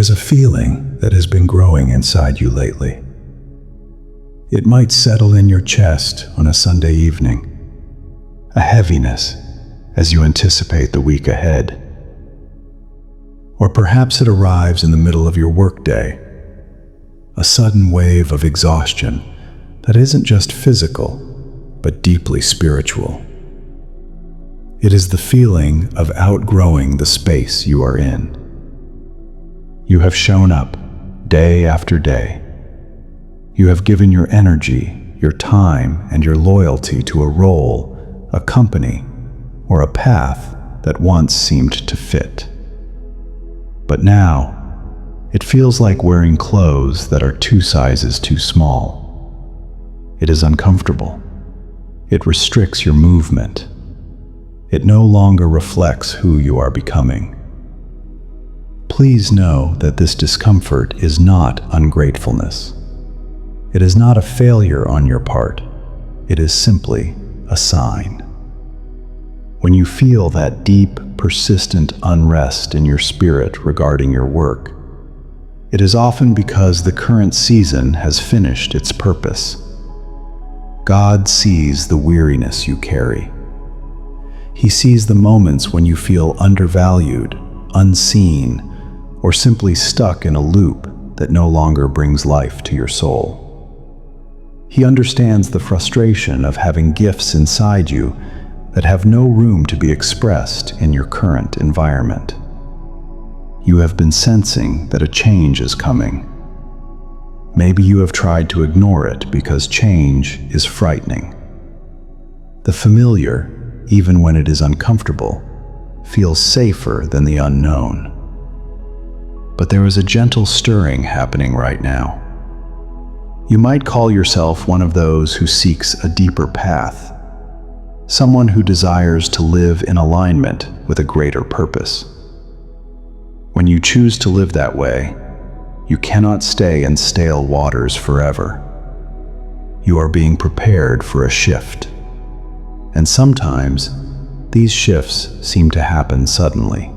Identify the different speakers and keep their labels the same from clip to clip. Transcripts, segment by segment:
Speaker 1: is a feeling that has been growing inside you lately. It might settle in your chest on a Sunday evening, a heaviness as you anticipate the week ahead. Or perhaps it arrives in the middle of your workday, a sudden wave of exhaustion that isn't just physical, but deeply spiritual. It is the feeling of outgrowing the space you are in. You have shown up day after day. You have given your energy, your time, and your loyalty to a role, a company, or a path that once seemed to fit. But now, it feels like wearing clothes that are 2 sizes too small. It is uncomfortable. It restricts your movement. It no longer reflects who you are becoming. Please know that this discomfort is not ungratefulness. It is not a failure on your part. It is simply a sign. When you feel that deep, persistent unrest in your spirit regarding your work, it is often because the current season has finished its purpose. God sees the weariness you carry. He sees the moments when you feel undervalued, unseen, or simply stuck in a loop that no longer brings life to your soul. He understands the frustration of having gifts inside you that have no room to be expressed in your current environment. You have been sensing that a change is coming. Maybe you have tried to ignore it because change is frightening. The familiar, even when it is uncomfortable, feels safer than the unknown. But there is a gentle stirring happening right now. You might call yourself one of those who seeks a deeper path, someone who desires to live in alignment with a greater purpose. When you choose to live that way, you cannot stay in stale waters forever. You are being prepared for a shift. And sometimes, these shifts seem to happen suddenly.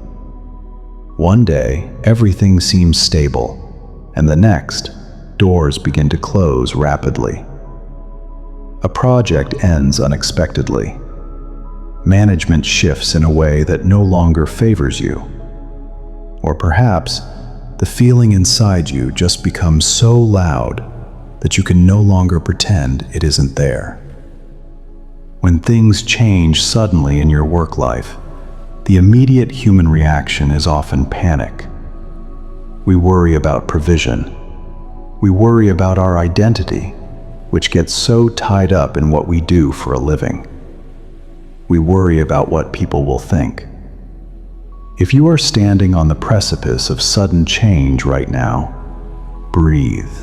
Speaker 1: One day, everything seems stable, and the next, doors begin to close rapidly. A project ends unexpectedly. Management shifts in a way that no longer favors you. Or perhaps, the feeling inside you just becomes so loud that you can no longer pretend it isn't there. When things change suddenly in your work life, the immediate human reaction is often panic. We worry about provision. We worry about our identity, which gets so tied up in what we do for a living. We worry about what people will think. If you are standing on the precipice of sudden change right now, breathe.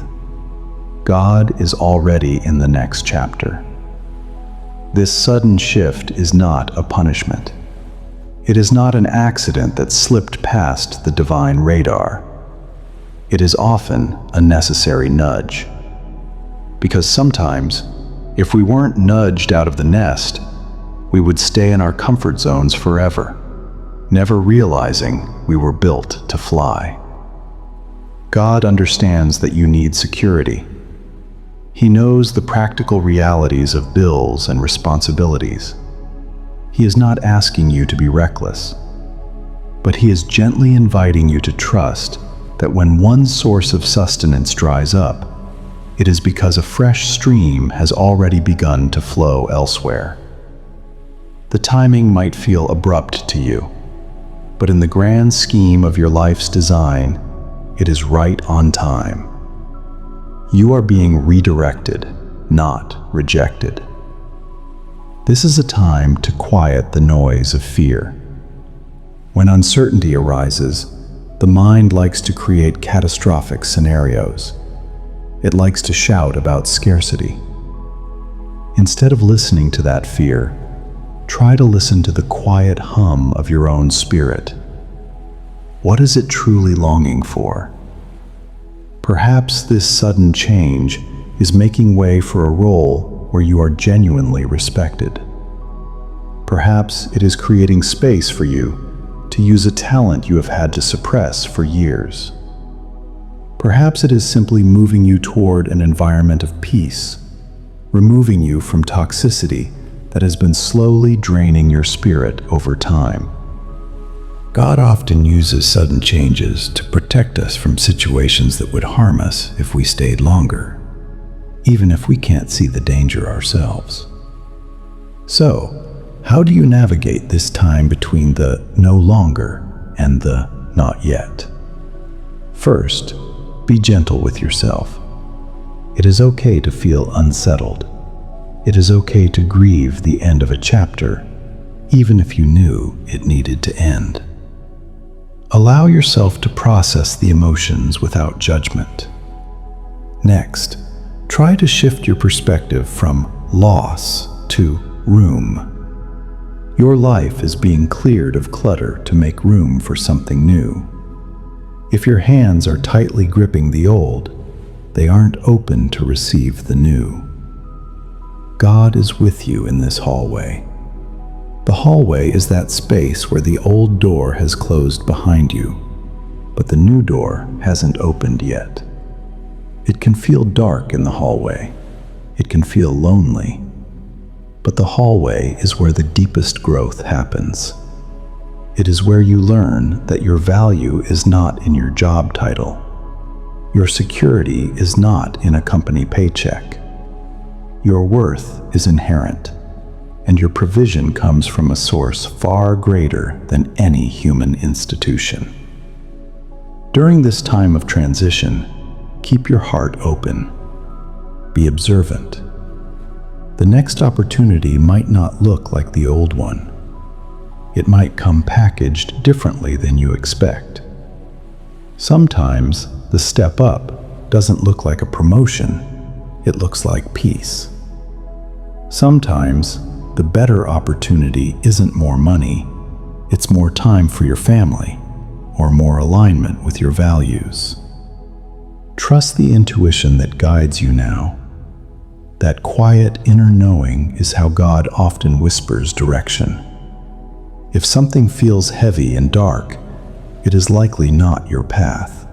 Speaker 1: God is already in the next chapter. This sudden shift is not a punishment. It is not an accident that slipped past the divine radar. It is often a necessary nudge. Because sometimes, if we weren't nudged out of the nest, we would stay in our comfort zones forever, never realizing we were built to fly. God understands that you need security. He knows the practical realities of bills and responsibilities. He is not asking you to be reckless, but He is gently inviting you to trust that when one source of sustenance dries up, it is because a fresh stream has already begun to flow elsewhere. The timing might feel abrupt to you, but in the grand scheme of your life's design, it is right on time. You are being redirected, not rejected. This is a time to quiet the noise of fear. When uncertainty arises, the mind likes to create catastrophic scenarios. It likes to shout about scarcity. Instead of listening to that fear, try to listen to the quiet hum of your own spirit. What is it truly longing for? Perhaps this sudden change is making way for a role where you are genuinely respected. Perhaps it is creating space for you to use a talent you have had to suppress for years. Perhaps it is simply moving you toward an environment of peace, removing you from toxicity that has been slowly draining your spirit over time. God often uses sudden changes to protect us from situations that would harm us if we stayed longer, even if we can't see the danger ourselves. So, how do you navigate this time between the no longer and the not yet? First, be gentle with yourself. It is okay to feel unsettled. It is okay to grieve the end of a chapter, even if you knew it needed to end. Allow yourself to process the emotions without judgment. Next, try to shift your perspective from loss to room. Your life is being cleared of clutter to make room for something new. If your hands are tightly gripping the old, they aren't open to receive the new. God is with you in this hallway. The hallway is that space where the old door has closed behind you, but the new door hasn't opened yet. It can feel dark in the hallway. It can feel lonely. But the hallway is where the deepest growth happens. It is where you learn that your value is not in your job title. Your security is not in a company paycheck. Your worth is inherent, and your provision comes from a source far greater than any human institution. During this time of transition, keep your heart open. Be observant. The next opportunity might not look like the old one. It might come packaged differently than you expect. Sometimes the step up doesn't look like a promotion, it looks like peace. Sometimes the better opportunity isn't more money, it's more time for your family, or more alignment with your values. Trust the intuition that guides you now. That quiet inner knowing is how God often whispers direction. If something feels heavy and dark, it is likely not your path.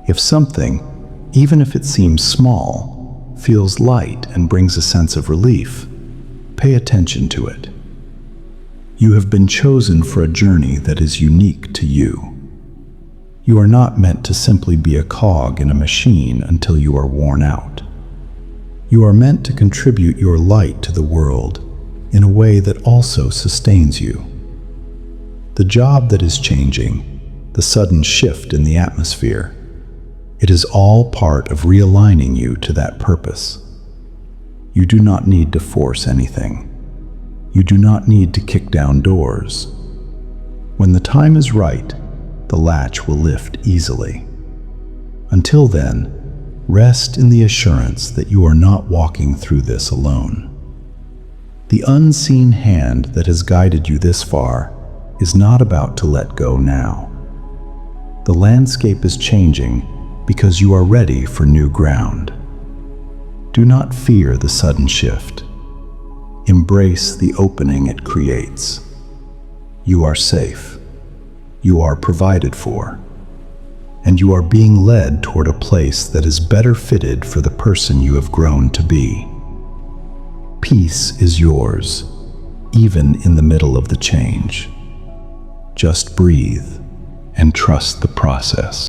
Speaker 1: If something, even if it seems small, feels light and brings a sense of relief, pay attention to it. You have been chosen for a journey that is unique to you. You are not meant to simply be a cog in a machine until you are worn out. You are meant to contribute your light to the world in a way that also sustains you. The job that is changing, the sudden shift in the atmosphere, it is all part of realigning you to that purpose. You do not need to force anything. You do not need to kick down doors. When the time is right, the latch will lift easily. Until then, rest in the assurance that you are not walking through this alone. The unseen hand that has guided you this far is not about to let go now. The landscape is changing because you are ready for new ground. Do not fear the sudden shift. Embrace the opening it creates. You are safe. You are provided for. And you are being led toward a place that is better fitted for the person you have grown to be. Peace is yours, even in the middle of the change. Just breathe and trust the process.